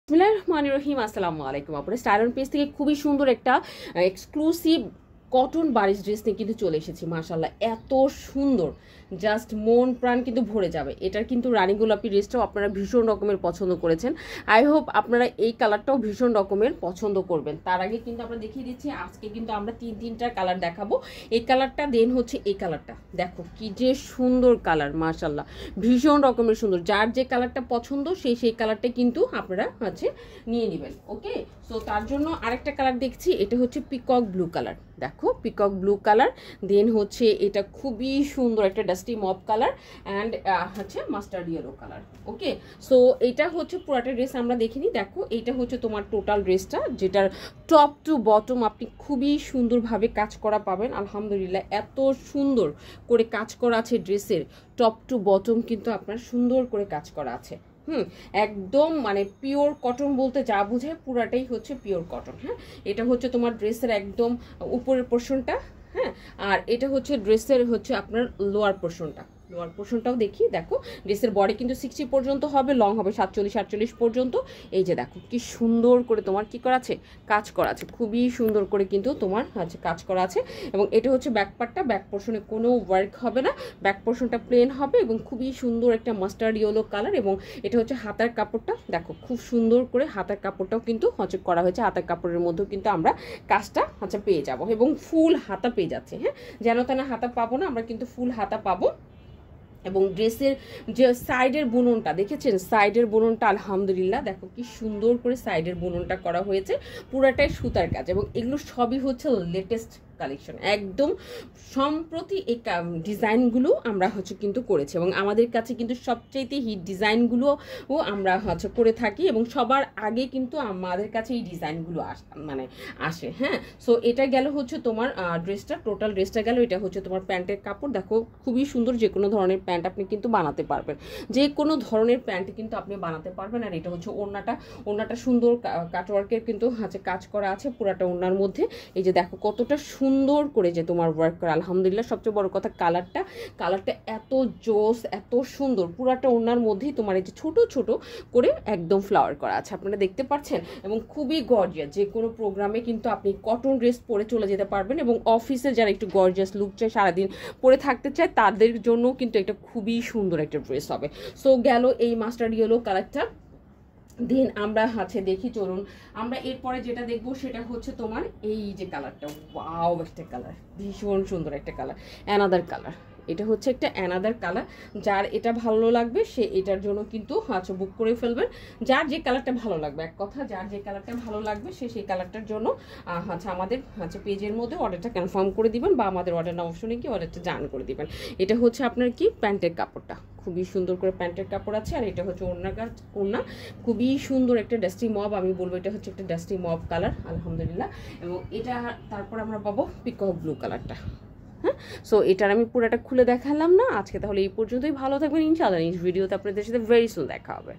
বিসমিল্লাহির রহমানির রহিম। আসসালামু আলাইকুম। আপনারা স্টাইল অন পেজ থেকে খুবই সুন্দর একটা এক্সক্লুসিভ কটন বারিশ ড্রেস নিয়ে কিন্তু চলে এসেছি। মাশাআল্লাহ এত সুন্দর, জাস্ট মন প্রাণ কিন্তু ভরে যাবে। এটার কিন্তু রানী গোলাপি ড্রেসটাও আপনারা ভীষণ রকমের পছন্দ করেছেন। আই হোপ আপনারা এই কালারটাও ভীষণ রকমের পছন্দ করবেন। তার আগে কিন্তু আমরা দেখিয়ে দিচ্ছি, আজকে কিন্তু আমরা তিনটা কালার দেখাবো। এই কালারটা দেন হচ্ছে এই কালারটা, দেখো কি যে সুন্দর কালার, মাশাআল্লাহ ভীষণ রকমের সুন্দর। যার যে কালারটা পছন্দ সেই কালারটা কিন্তু আপনারা নিয়ে নেবেন। ওকে, সো তার জন্য আরেকটা কালার দেখছি, এটা হচ্ছে পিকক ব্লু কালার। দেখো পিকক ব্লু কালার, দেন হচ্ছে এটা খুবই সুন্দর একটা ডাস্টি মপ কালার অ্যান্ড হচ্ছে মাস্টার্ড ইয়েলো কালার। ওকে, সো এটা হচ্ছে পুরাটা ড্রেস আমরা দেখিনি। দেখো এইটা হচ্ছে তোমার টোটাল ড্রেসটা, যেটার টপ টু বটম আপনি খুবই সুন্দরভাবে কাজ করা পাবেন। আলহামদুলিল্লাহ এত সুন্দর করে কাজ করা আছে ড্রেসের, টপ টু বটম কিন্তু আপনার সুন্দর করে কাজ করা আছে। একদম মানে পিওর কটন বলতে যা বোঝায় পুরাটাই হচ্ছে পিওর কটন। হ্যাঁ, এটা হচ্ছে তোমার ড্রেসের একদম উপরের পোর্শনটা। হ্যাঁ, আর এটা হচ্ছে ড্রেসের হচ্ছে আপনার লোয়ার পোর্শনটা। লোয়ার পোর্শনটাও দেখি, দেখো ড্রেসের বডি কিন্তু 60 পর্যন্ত হবে, লং হবে 47-48 পর্যন্ত। এই যে দেখো কি সুন্দর করে তোমার কি করা আছে, কাজ করা আছে, খুবই সুন্দর করে কিন্তু তোমার কাজ করা আছে। এবং এটা হচ্ছে ব্যাক পার্টটা, ব্যাক পোর্শনে কোনো ওয়ার্ক হবে না, ব্যাক পোর্শনটা প্লেন হবে এবং খুবই সুন্দর একটা মাস্টার্ড ইয়েলো কালার। এবং এটা হচ্ছে হাতার কাপড়টা, দেখো খুব সুন্দর করে হাতার কাপড়টাও কিন্তু করা হয়েছে। হাতার কাপড়ের মধ্যেও কিন্তু আমরা কাজটা পেয়ে যাব এবং ফুল হাতা পেয়ে যাচ্ছে। হ্যাঁ, যেন তেন হাতা পাবো না, আমরা কিন্তু ফুল হাতা পাবো। এবং ড্রেসের যে সাইডের বুননটা দেখেছেন, সাইডের বুননটা আলহামদুলিল্লাহ দেখো কি সুন্দর করে সাইডের বুননটা করা হয়েছে, পুরাটাই সুতার কাজ। এবং এগুলো সবই হচ্ছে লেটেস্ট কালেকশন, একদম সম্প্রতি এই ডিজাইনগুলো আমরা কিন্তু করেছি এবং আমাদের কাছে কিন্তু সবচাইতে হিট ডিজাইনগুলোও আমরা করে থাকি এবং সবার আগে কিন্তু আমাদের কাছে এই ডিজাইনগুলো আসে। হ্যাঁ, সো এটা গেল হচ্ছে তোমার ড্রেসটা, টোটাল ড্রেসটা গেল। এটা হচ্ছে তোমার প্যান্টের কাপড়, দেখো খুবই সুন্দর, যে কোনো ধরনের প্যান্ট আপনি কিন্তু বানাতে পারবেন, যে কোনো ধরনের প্যান্ট কিন্তু আপনি বানাতে পারবেন। আর এটা হচ্ছে ওড়নাটা সুন্দর কাটওয়ার্কের কিন্তু কাজ করা আছে পুরাটা ওড়নার মধ্যে। এই যে দেখো কতটা সুন্দর করে যে তোমার ওয়ার্ক করা, আলহামদুলিল্লাহ। সবচেয়ে বড় কথা কালারটা এত জোস, এত সুন্দর, পুরাটা ওড়নার মধ্যেই তোমার এই যে ছোট ছোট করে একদম ফ্লাওয়ার করা আছে, আপনারা দেখতে পাচ্ছেন। এবং খুবই গর্জিয়াস, যে কোনো প্রোগ্রামে কিন্তু আপনি কটন ড্রেস পরে চলে যেতে পারবেন। এবং অফিসে যারা একটু গর্জিয়াস লুক চায়, সারাদিন পরে থাকতে চায়, তাদের জন্য কিন্তু এটা খুবই সুন্দর একটা ড্রেস হবে। সো গেল এই মাস্টার্ড ইয়েলো কালারটা। দেন আমরা দেখি, চলুন আমরা এরপরে যেটা দেখবো সেটা হচ্ছে তোমার এই যে কালারটা, ওয়াও একটা কালার, ভীষণ সুন্দর একটা কালার, অ্যানাদার কালার। এটা হচ্ছে একটা অ্যানাদার কালার, যার এটা ভালো লাগবে সে এটার জন্য কিন্তু বুক করে ফেলবেন। যার যে কালারটা ভালো লাগবে, এক কথা যার যে কালারটা ভালো লাগবে সে সেই কালারটার জন্য আমাদের পেজের মধ্যে অর্ডারটা কনফার্ম করে দিবেন বা আমাদের অর্ডার অপশনে গিয়ে অর্ডারটা জান করে দিবেন। এটা হচ্ছে আপনার কি প্যান্টের কাপড়টা, খুবই সুন্দর করে প্যান্টের কাপড় আছে। আর এটা হচ্ছে ওড়না খুবই সুন্দর একটা ডাস্টি মব, আমি বলবো এটা হচ্ছে একটা ডাস্টি মব কালার, আলহামদুলিল্লাহ। এবং এটা তারপর আমরা পাবো পিকক ব্লু কালারটা। হ্যাঁ, সো এটার আমি পুরোটা খুলে দেখালাম না আজকে, তাহলে এই পর্যন্তই। ভালো থাকবেন ইনশাআল্লাহ। নেক্সট ভিডিওতে আপনাদের সাথে ভেরি সুন দেখা হবে।